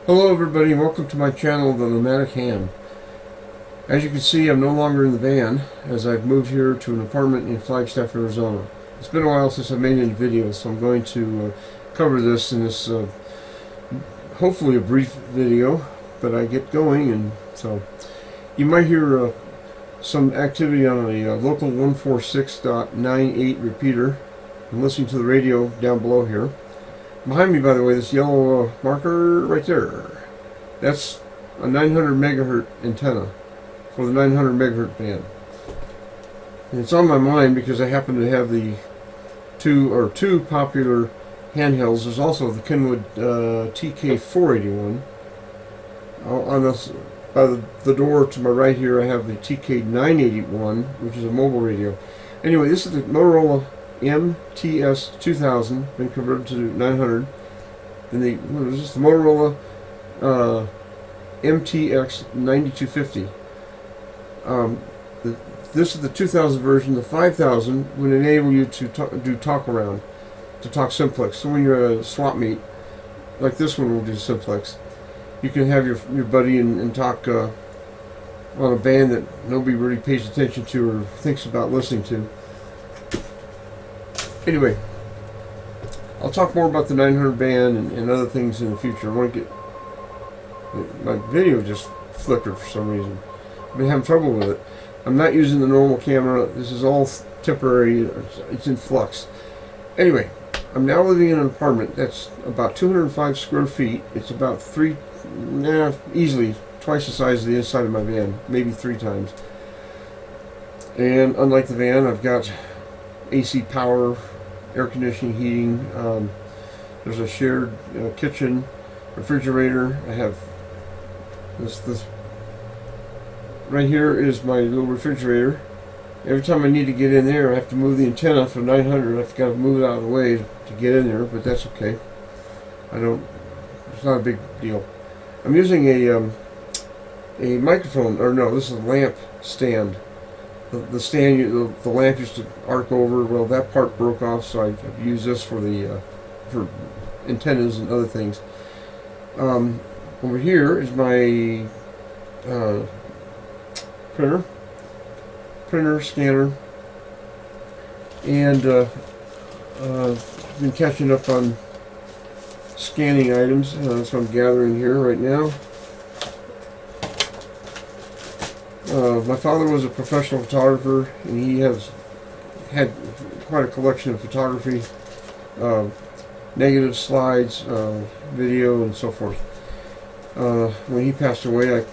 Hello everybody and welcome to my channel, the Nomadic Ham. As you can see, I'm no longer in the van as I've moved here to an apartment in Flagstaff, Arizona. It's been a while since I made any videos, so I'm going to cover this in this hopefully a brief video, but I get going, and so you might hear some activity on a local 146.98 repeater. I'm listening to the radio down below here. Behind me, by the way, this yellow marker right there, that's a 900 megahertz antenna for the 900 megahertz band. And it's on my mind because I happen to have the two popular handhelds. There's also the Kenwood TK481. On this, by the door to my right here, I have the TK981, which is a mobile radio. Anyway, this is the Motorola MTS 2000, been converted to 900. Then the Motorola MTX 9250. This is the 2000 version. The 5000 would enable you to do talk around, to talk simplex. So when you're at a swap meet, like this one will do simplex, you can have your buddy and talk on a band that nobody really pays attention to or thinks about listening to. Anyway, I'll talk more about the 900 band and other things in the future. I want to get... My video just flickered for some reason. I've been having trouble with it. I'm not using the normal camera. This is all temporary. It's in flux. Anyway, I'm now living in an apartment that's about 205 square feet. It's about easily twice the size of the inside of my van, maybe 3 times. And unlike the van, I've got AC power, air conditioning, heating. There's a shared kitchen, refrigerator. I have this right here is my little refrigerator. Every time I need to get in there, I have to move the antenna from 900. I've got to move it out of the way to get in there, but that's okay. It's not a big deal. I'm using a microphone, or no, this is a lamp stand. The stand, the lamp used to arc over. Well, that part broke off, so I've used this for for antennas and other things. Over here is my printer, scanner, and been catching up on scanning items. That's what I'm gathering here right now. My father was a professional photographer, and he had quite a collection of photography, negative slides, video, and so forth. When he passed away, I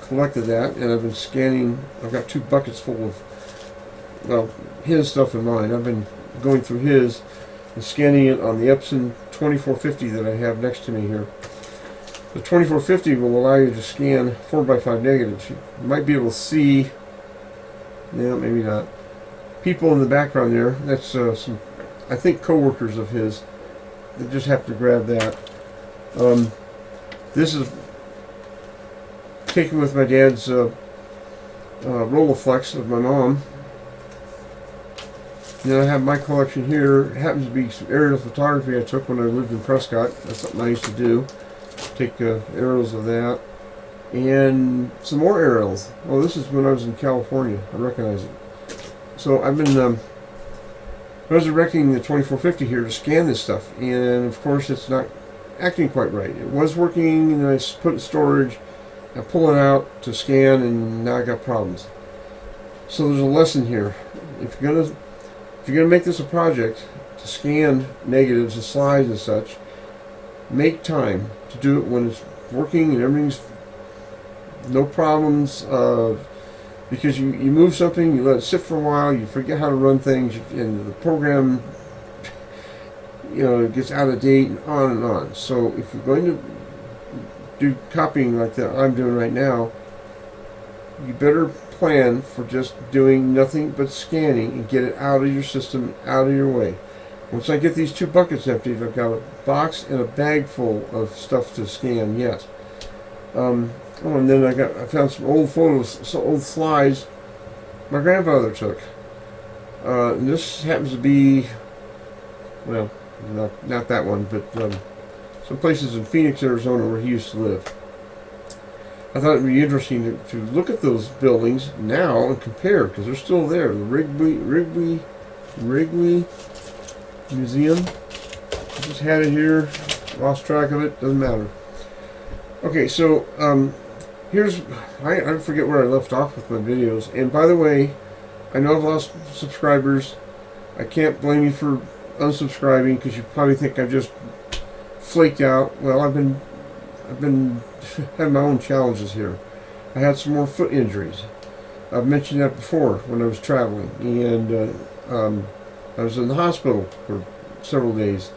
collected that, and I've been scanning. I've got 2 buckets full of, well, his stuff and mine. I've been going through his and scanning it on the Epson 2450 that I have next to me here. The 2450 will allow you to scan 4x5 negatives. You might be able to see, yeah, maybe not, people in the background there. That's some, I think, co-workers of his that just have to grab that. This is taken with my dad's Rolleiflex of my mom. Then I have my collection here. It happens to be some aerial photography I took when I lived in Prescott. That's something I used to do. Take aerials of that. And some more aerials. Oh, this is when I was in California. I recognize it. So I've been resurrecting the 2450 here to scan this stuff. And of course it's not acting quite right. It was working, and I put it in storage. I pull it out to scan, and now I got problems. So there's a lesson here. If you're gonna make this a project to scan negatives and slides and such, make time to do it when it's working and everything's no problems. Because you move something, you let it sit for a while, you forget how to run things, and the program, it gets out of date, and on and on. So if you're going to do copying like that I'm doing right now, you better plan for just doing nothing but scanning and get it out of your system, out of your way. Once I get these 2 buckets emptied, I've got a box and a bag full of stuff to scan yet. And then I found some old photos, some old slides my grandfather took. And this happens to be, well, not that one, but some places in Phoenix, Arizona, where he used to live. I thought it'd be interesting to look at those buildings now and compare, because they're still there. The Wrigley Museum. I just had it here, lost track of it, doesn't matter. Okay, so I forget where I left off with my videos. And by the way, I know I've lost subscribers. I can't blame you for unsubscribing, because you probably think I've just flaked out. Well, I've been had my own challenges here. I had some more foot injuries. I've mentioned that before when I was traveling, and I was in the hospital for several days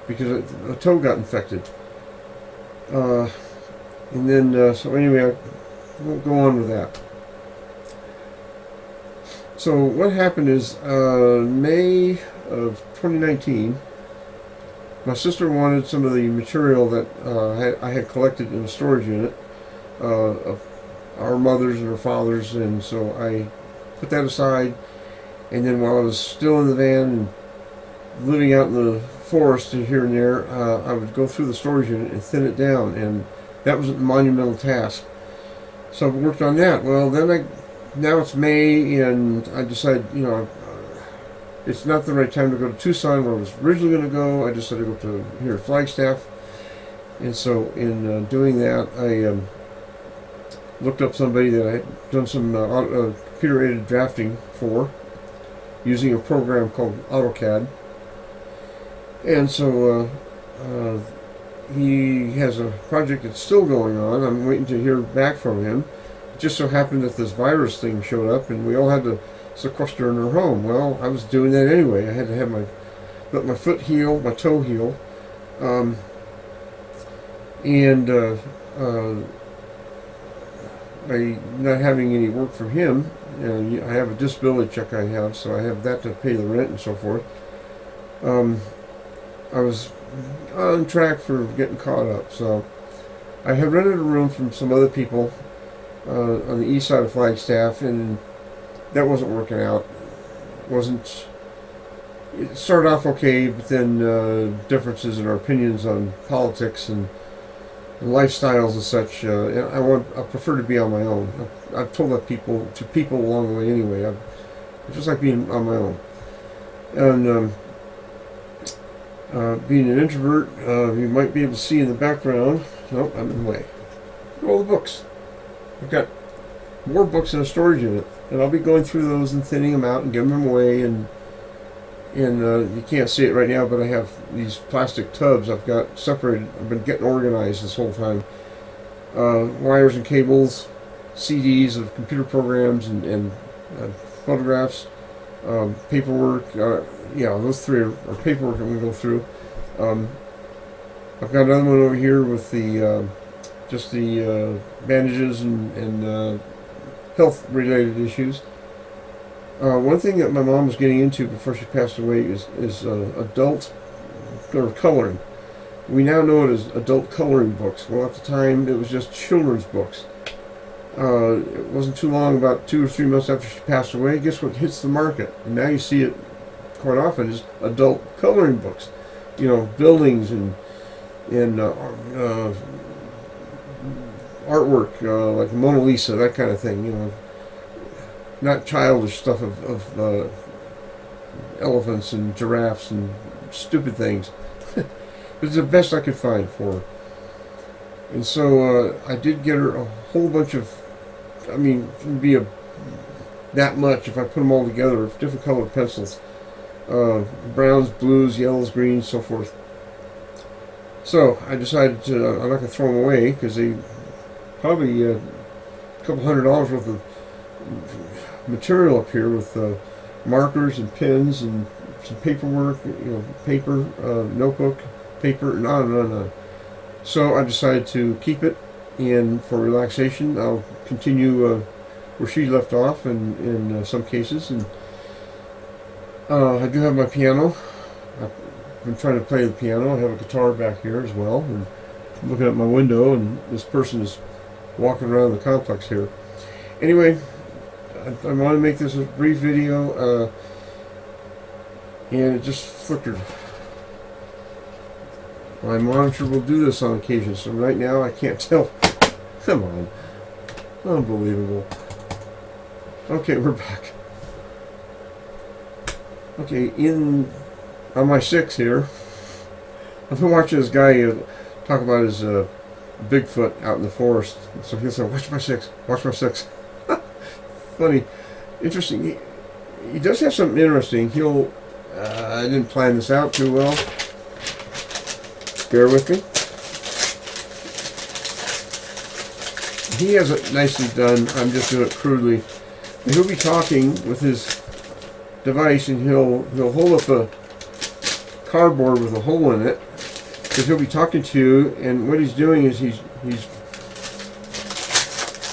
because a toe got infected. And then, so anyway, I won't go on with that. So what happened is, May of 2019, my sister wanted some of the material that I had collected in a storage unit of our mothers and our fathers, and so I put that aside. And then while I was still in the van and living out in the forest here and there, I would go through the storage unit and thin it down, and that was a monumental task. So I worked on that. Well, then now it's May, and I decided, it's not the right time to go to Tucson, where I was originally going to go. I decided to go to here at Flagstaff. And so in doing that, I looked up somebody that I had done some computer-aided drafting for, using a program called AutoCAD. And so he has a project that's still going on. I'm waiting to hear back from him. It just so happened that this virus thing showed up, and we all had to sequester in our home. Well, I was doing that anyway. I had to let my foot heal, my toe heal, and by not having any work from him, I have a disability check I have, so I have that to pay the rent and so forth. I was on track for getting caught up, so I had rented a room from some other people on the east side of Flagstaff, and that wasn't working out. It started off okay, but then differences in our opinions on politics and lifestyles and such. I prefer to be on my own. I've told that to people along the way anyway. I just like being on my own. And being an introvert, you might be able to see in the background. Nope, I'm in the way. Look at all the books. I've got more books in a storage unit, and I'll be going through those and thinning them out and giving them away. And you can't see it right now, but I have these plastic tubs I've got separated. I've been getting organized this whole time. Wires and cables, CDs of computer programs and photographs, paperwork. Those three are paperwork I'm going to go through. I've got another one over here with the bandages and health-related issues. One thing that my mom was getting into before she passed away is adult or coloring. We now know it as adult coloring books. Well, at the time, it was just children's books. It wasn't too long, about 2 or 3 months after she passed away, guess what hits the market? And now you see it quite often is adult coloring books. Buildings and artwork, like Mona Lisa, that kind of thing, not childish stuff of elephants and giraffes and stupid things. But it's the best I could find for her. And so I did get her a whole bunch of, it would be that much if I put them all together, of different colored pencils. Browns, blues, yellows, greens, so forth. So I decided I'm not going to throw them away, because they probably a couple $100 worth of material up here with markers and pens and some paperwork, paper, notebook, paper, and on and on and on. So I decided to keep it, and for relaxation, I'll continue where she left off in some cases. And I do have my piano. I've been trying to play the piano. I have a guitar back here as well. And I'm looking at my window, and this person is walking around the complex here. Anyway, I want to make this a brief video, and it just flickered. My monitor will do this on occasion, so right now I can't tell. Come on. Unbelievable. Okay, we're back. Okay, on my 6 here, I've been watching this guy talk about his Bigfoot out in the forest. So he'll say, watch my 6, watch my 6. Funny. Interesting. He does have something interesting. I didn't plan this out too well. Bear with me. He has it nicely done. I'm just doing it crudely. And he'll be talking with his device, and he'll hold up a cardboard with a hole in it, because he'll be talking to you, and what he's doing is he's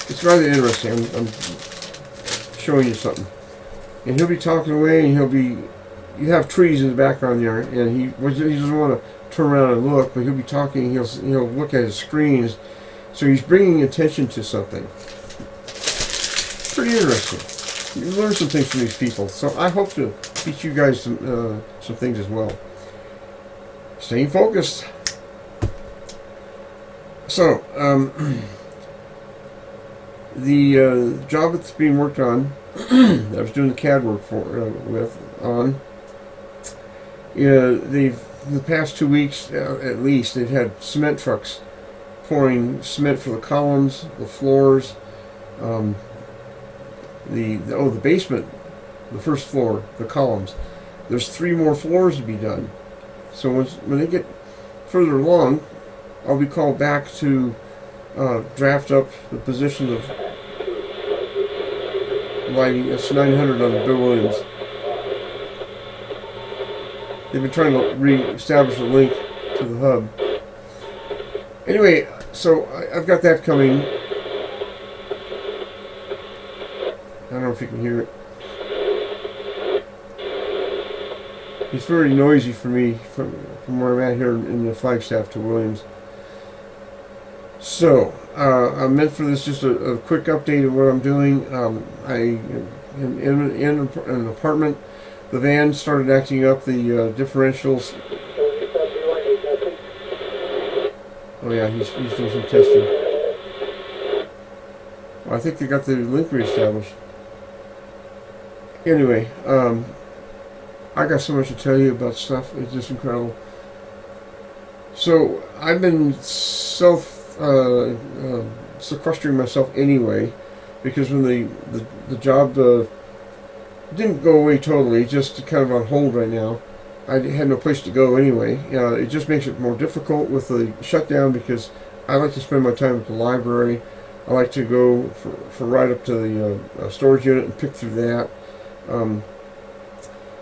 it's rather interesting. I'm showing you something, and he'll be talking away, and you have trees in the background there, and he doesn't want to turn around and look, but he'll be talking. He'll look at his screens, so he's bringing attention to something. Pretty interesting. You learn some things from these people, so I hope to teach you guys some things as well. Staying focused. So, the job that's being worked on, that I was doing the CAD work the past 2 weeks at least, they've had cement trucks pouring cement for the columns, the floors, the basement, the first floor, the columns. There's 3 more floors to be done. So when they get further along, I'll be called back to draft up the position of lighting S900 on Bill Williams. They've been trying to re-establish a link to the hub. Anyway, so I've got that coming. I don't know if you can hear it. It's very noisy for me from where I'm at here in the Flagstaff to Williams. So, I meant for this just a quick update of what I'm doing. I am in an apartment. The van started acting up. The differentials. Oh yeah, he's doing some testing. Well, I think they got the link reestablished. Anyway, I got so much to tell you about stuff. It's just incredible. So I've been sequestering myself anyway, because when the job didn't go away totally, just kind of on hold right now. I had no place to go anyway. It just makes it more difficult with the shutdown, because I like to spend my time at the library. I like to go for right up to the storage unit and pick through that.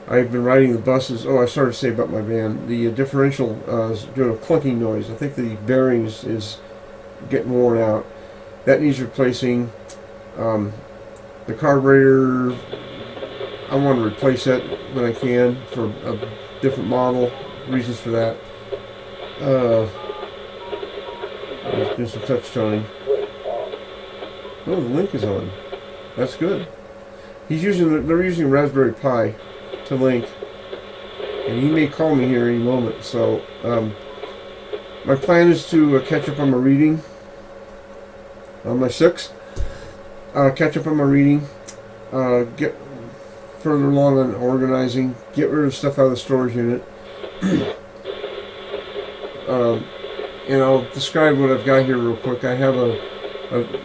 I've been riding the buses. Oh, I started to say about my van. The differential is doing a clunking noise. I think the bearings is getting worn out. That needs replacing. The carburetor, I want to replace that when I can for a different model. Reasons for that. Let's do some touch toning. Oh, the link is on. That's good. They're using Raspberry Pi to link, and he may call me here any moment. So my plan is to catch up on my reading on my 6. Catch up on my reading, get further along on organizing, get rid of stuff out of the storage unit, and I'll describe what I've got here real quick. I have a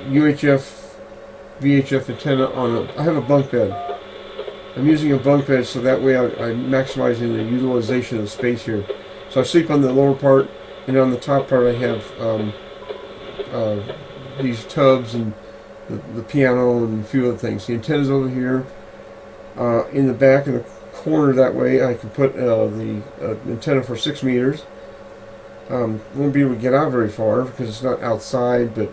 UHF VHF antenna I have a bunk bed. I'm using a bunk bed so that way I'm maximizing the utilization of the space here. So I sleep on the lower part, and on the top part I have these tubs and the piano and a few other things. The antenna's over here. In the back in the corner that way I can put the antenna for 6 meters. Won't be able to get out very far because it's not outside, but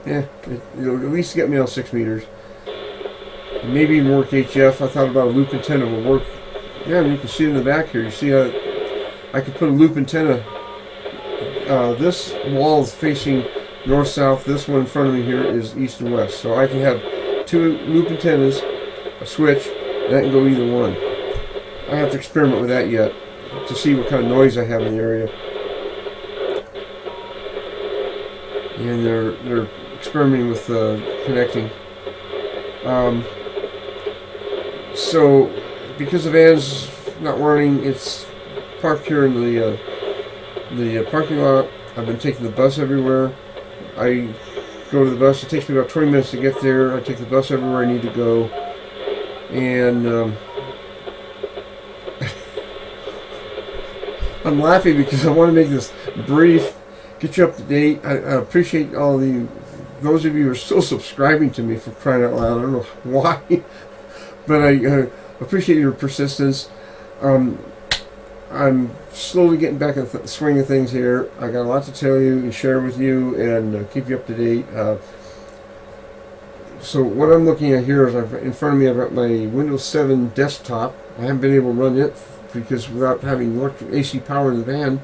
it'll at least get me on 6 meters. Maybe even work HF. I thought about a loop antenna will work. Yeah, and you can see it in the back here. You see how I could put a loop antenna. This wall is facing north-south. This one in front of me here is east and west. So I can have 2 loop antennas, a switch, and that can go either one. I have to experiment with that yet to see what kind of noise I have in the area. and they're experimenting with connecting. So because the van's not running, it's parked here in the parking lot. I've been taking the bus everywhere. I go to the bus. It takes me about 20 minutes to get there. I take the bus everywhere I need to go, and I'm laughing because I want to make this brief, get you up to date. I appreciate those of you who are still subscribing to me, for crying out loud. I don't know why, but I appreciate your persistence. I'm slowly getting back in the swing of things here. I got a lot to tell you and share with you, and keep you up to date. So what I'm looking at here is, in front of me I've got my Windows 7 desktop. I haven't been able to run it because without having electric AC power in the van,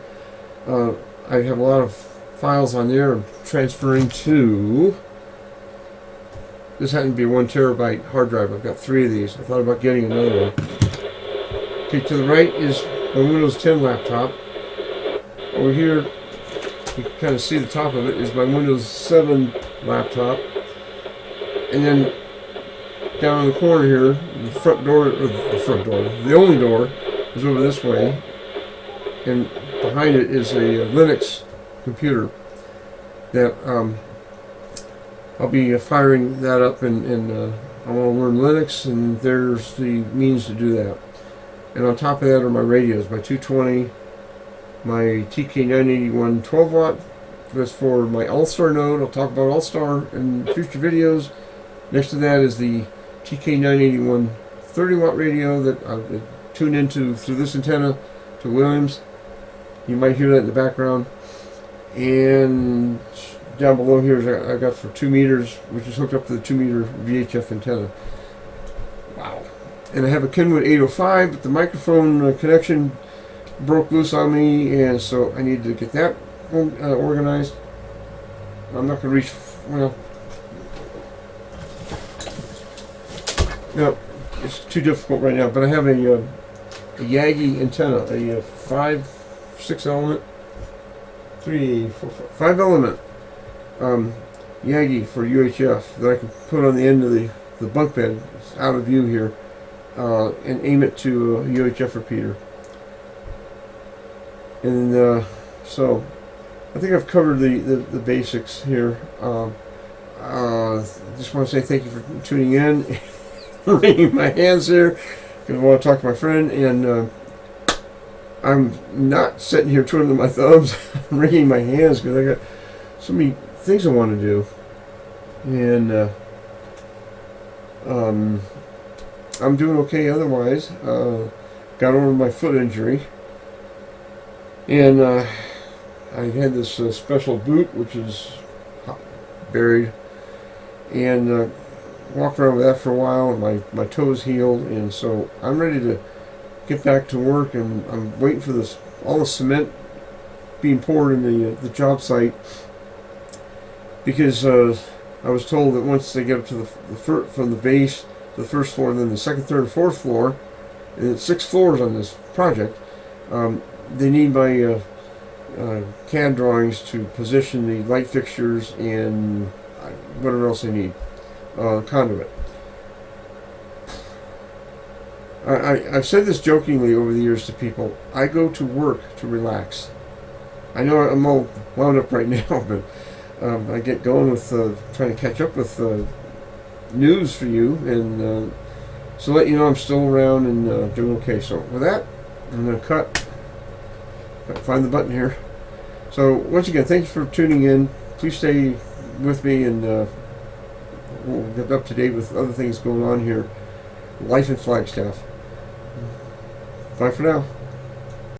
I have a lot of files on there. I'm transferring to, this happened to be a 1 terabyte hard drive. I've got 3 of these. I thought about getting another one. Okay, to the right is my Windows 10 laptop. Over here, you can kind of see the top of it, is my Windows 7 laptop. And then down in the corner here, the only door is over this way, and behind it is a Linux computer that I'll be firing that up, and I want to learn Linux, and there's the means to do that. And on top of that are my radios, my 220, my TK981 12 watt. That's for my All-Star node. I'll talk about All-Star in future videos. Next to that is the TK981 30 watt radio that I tune into through this antenna to Williams. You might hear that in the background. And down below here I got for 2 meters, which is hooked up to the 2 meter VHF antenna. Wow. And I have a Kenwood 805, but the microphone connection broke loose on me, and so I need to get that organized. I'm not going to reach, well, no, it's too difficult right now, but I have a Yagi antenna, a 5 element Yagi for UHF that I can put on the end of the bunk bed. It's out of view here. And aim it to a UHF repeater. And so I think I've covered the basics here. Just want to say thank you for tuning in. Wringing my hands here because I want to talk to my friend, and I'm not sitting here twiddling my thumbs. I'm wringing my hands because I got so many things I want to do, and I'm doing okay otherwise. Got over my foot injury, and I had this special boot which is buried, and walked around with that for a while, and my toes healed, and so I'm ready to get back to work, and I'm waiting for all the cement being poured in the job site, because I was told that once they get up to from the base, the first floor, and then the second, third, and fourth floor, and it's 6 floors on this project, they need my CAD drawings to position the light fixtures and whatever else they need, conduit. I've said this jokingly over the years to people. I go to work to relax. I know I'm all wound up right now, but I get going with trying to catch up with news for you, and so let you know I'm still around and doing okay. So with that, I'm going to cut. Find the button here. So once again, thank you for tuning in. Please stay with me, and we'll get up to date with other things going on here. Life in Flagstaff. Bye for now.